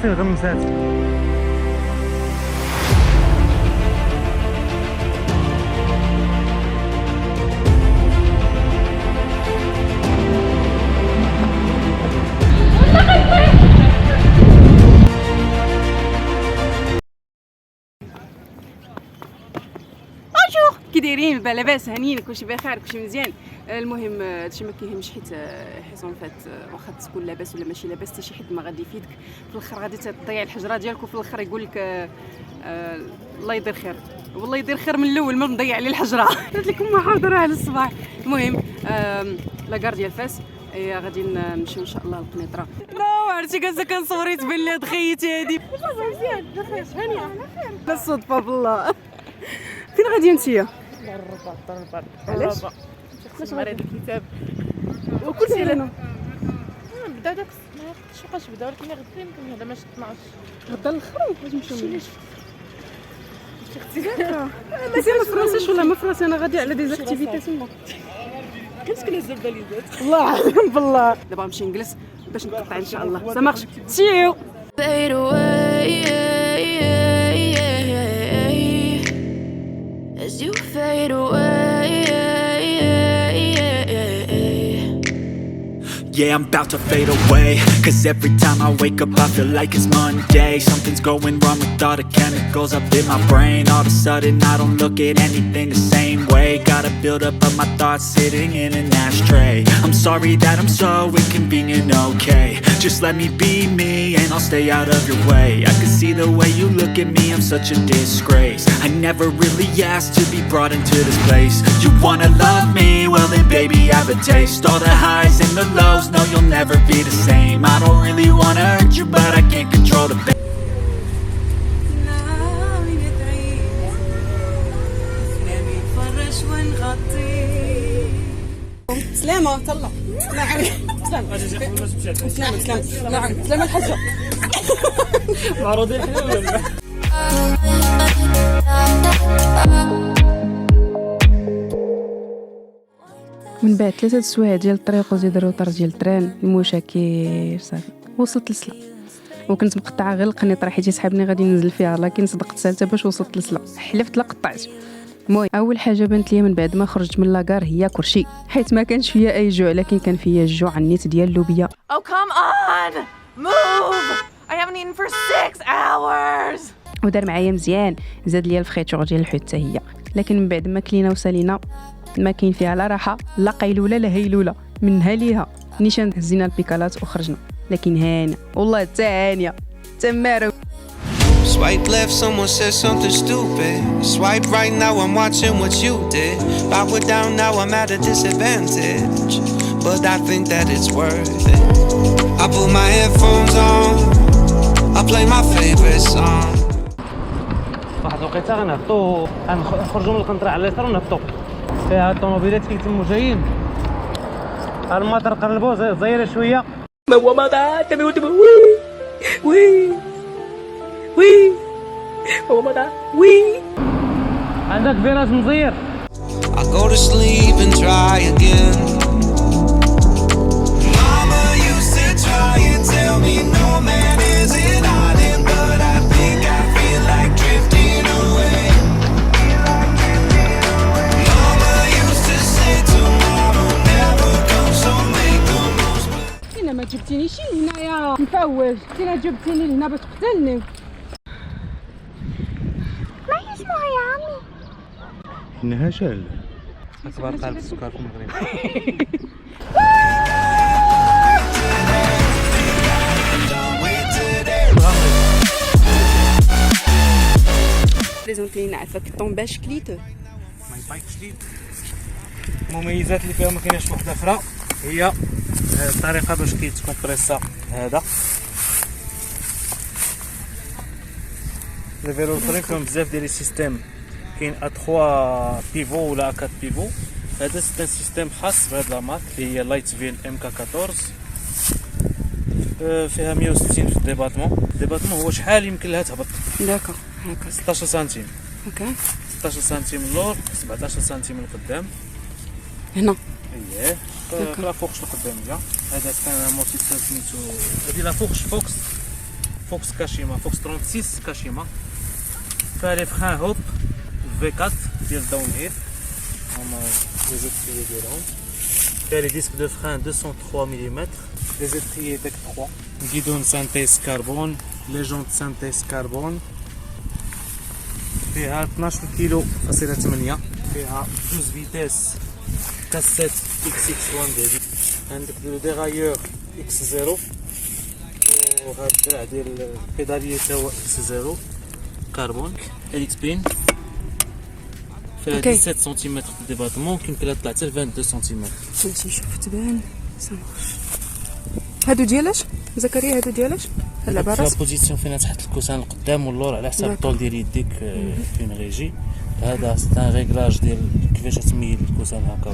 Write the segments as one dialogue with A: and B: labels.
A: فين غمسات.
B: كي دايرين لاباس هانيين كلشي بخير كلشي مزيان. المهم هادشي ما كيهمش حيت اون فات واخا تكون لاباس ولا ماشي لاباس حتى شي حد ما غادي يفيدك في الاخر. غادي تضيع الحجره ديالك وفي الاخر يقول لك الله يدير خير، والله يدير خير من الاول ما نضيع عليه الحجره. درت لكم محاضره على الصباح. المهم لاكار ديال فاس غادي نمشيو ان شاء الله للقنيطره. لا عرفتي كنصوري تبان لي دخيتي هادي مزيان بخير هانيه على خير بالصدفه بالله. فين غادي انتيا؟
C: الرباط
B: علاش؟
C: باش نقرا الكتاب
B: وكلشي لنا
C: بدا داك شوقاش بدا ولكن غدا يمكن هذا ماشي 12
B: غدا الاخر باش نمشيو
C: ليش
B: ماشي ما فراسيش والله ما فراسي. انا غادي على دي زاكتيفيتي تما
C: كنسكن الزبده اللي زاد
B: والله العظيم بالله. دابا نمشي نجلس باش نقطع ان شاء الله. سامحش سيو
D: Fade away as you fade away.
E: Yeah, I'm about to fade away, cause every time I wake up I feel like it's Monday. Something's going wrong with all the chemicals up in my brain. All of a sudden I don't look at anything the same way. Gotta build up of my thoughts sitting in an ashtray. I'm sorry that I'm so inconvenient, okay. Just let me be me and I'll stay out of your way. I can see the way you look at me, I'm such a disgrace. I never really asked to be brought into this place. You wanna love me? Well then baby have a taste. All the highs and the lows, no you'll never be the same. I don't really wanna hurt you but I can't control the pain.
B: سلامة طلع نعم سلامة سلامة سلامة نعم سلامة الحجة
A: معروضين حنا ولا لا؟
B: من بعد 3 سوايع ديال الطريق وزيد الروتر ديال التران المشاكل صافي وصلت لسلا. وكنت مقطعه غير القنيطره حيت سحابني غادي ننزل فيها، لكن صدقت سالته باش وصلت لسلا حلفت لا قطعت. المهم اول حاجه بانت لي من بعد ما خرجت من لاكار هي كرشي، حيت ما كانش فيا اي جوع لكن كان فيا الجوع النيت ديال اللوبيا.
C: Oh come on move I haven't eaten for 6 hours.
B: ودار معايا مزيان، زاد ليا الفخيتور ديال الحوت حتى هي. لكن من بعد ما كلينا وسالينا ما كاين فيها لا راحه لا قيلوله لا هيلوله، منها ليها نيشان هزينا البيكالات وخرجنا. لكن هانيه والله حتى هانيه تمارو.
F: Swipe left, someone said something stupid. Swipe right, now I'm watching what you did. Power down, now I'm at a disadvantage. But I think that it's worth it. I put my headphones on, I play my favorite song.
A: واحد الوقيته غنهبطوا غنخرجوا من القنطره على اليسار ونهبطوا فيها الطوموبيلات كيتموا جايين. المطر قلبوا زايره شويه. عندك فيراج مزير.
F: I go to sleep and try again. Mama used to try and tell me no man is an island, but I think I feel like drifting away. Mama used to say tomorrow never comes, so make the most.
B: هنا ما جبتينيش هنايا مفوج، كي جبتيني لهنا باش تقتلني.
A: انها شال اكبر قلب السكر في المغرب.
B: بريزونتي لينا عفاك الطومباج كليت
A: ما يبايك جديد. المميزات اللي فيها ما كايناش وحده اخرى هي الطريقه باش كيتكومبريسا هذا. لي فيرو الاخرين فيهم بزاف ديال السيستيم، كاين ا3 بيفو ولا ا4 بيفو. هذا سيستم سيستيم خاص بهاد لا مارك اللي هي لايت فيل ام كي 14. فيها 160 في الديباتمون هو شحال يمكن لها تهبط.
B: داكا هكا
A: 16 سنتيم.
B: اوكي
A: 16 سنتيم اللور، 17 سنتيم القدام.
B: هنا
A: اييه لا فوقش القدام. هذا كان موتيسير سميتو هادي لا فوقش فوكس فوكس كاشيما، فوكس 36 كاشيما. فيها لي فران هوب V4 ديال داون هيل، هما لي زيتريي ديالهم. فيها لي ديسك دو فران 203 ملم، لي زيتريي ديك 3، غيدون سانتيس كربون، لي جونت سانتيس كربون. فيها 12 كيلو فاصلة 8، فيها 12 فيتاس كاسيت XX1 ديالي. عندك دو ديغايور X0، وهاد الدرع ديال البيدالية تا هو X0 كربون. اليكس بين فيها 17 سنتيمتر د ديباتمون، كيمكن لها تطلع حتى 22 سنتيمتر.
B: فهمتي، شوف تبان سامارش. هادو ديالاش زكريا؟ هادو ديالاش اللعبه
A: لا
B: راس
A: بوزيسيون فين تحط الكوسان القدام واللور على حساب الطول ديال يديك فين غيجي. هذا سيتان ريغلاج ديال كيفاش تميل الكوسان هكا.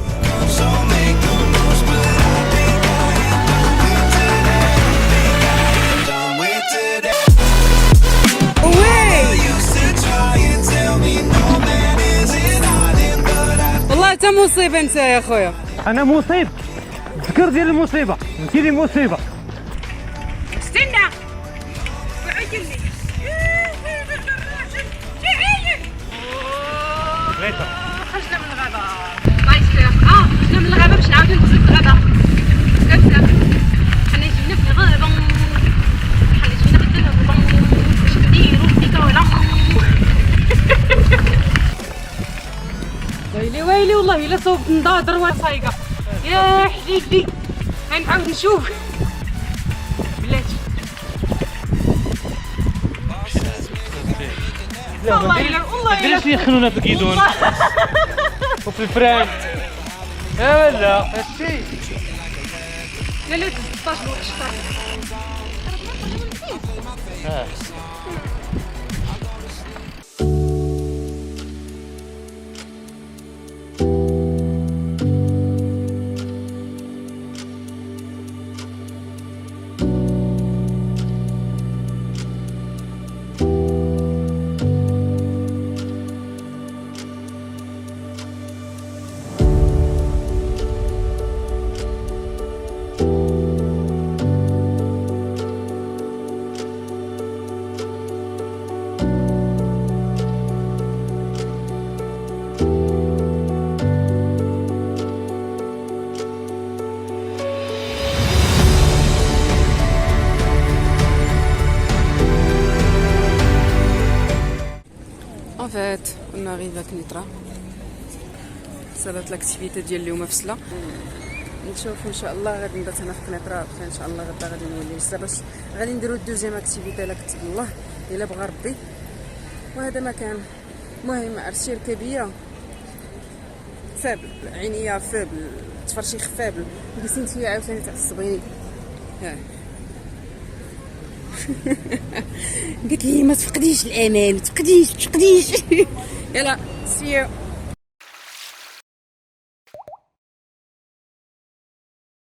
B: والله تا مصيبه انت يا خويا.
A: انا مصيب، ذكر ديال المصيبه، انت اللي مصيبه.
B: استنى وعجلني خرجنا من الغابه. الله يسلمك. خرجنا من الغابه باش نعاودو ندوزو للغابه. كذا حنا جينا في الغابه، حنا جينا في الغابه باش نديرو فيك ولا ويلي ويلي والله الا صوبت نضادر وصايقه يا حليلي. غنعاود نشوف بلاتي. والله الا والله الا
A: علاش يخنونا في الكيدون وفي الفران؟ لا ولا هادشي
B: لا لا 16 الوقت شطر. En fait, on arrive à Knitra. صارت لاكتيفيتي ديال اليوم فصله. نشوف ان شاء الله غادي نبات هنا في كنيطره، ان شاء الله غدا غادي نولي لسه باش غادي نديرو الدوزيام اكتيفيتي الا كتب الله الا بغى ربي. وهذا مكان المهم عرفتي ركابيه فابل، عينيه فابل، تفرشيخ فابل، جلسي نتيا عاوتاني تعصبيني. ها قلت لي ما تفقديش الامل، ما تفقديش يلا سيو.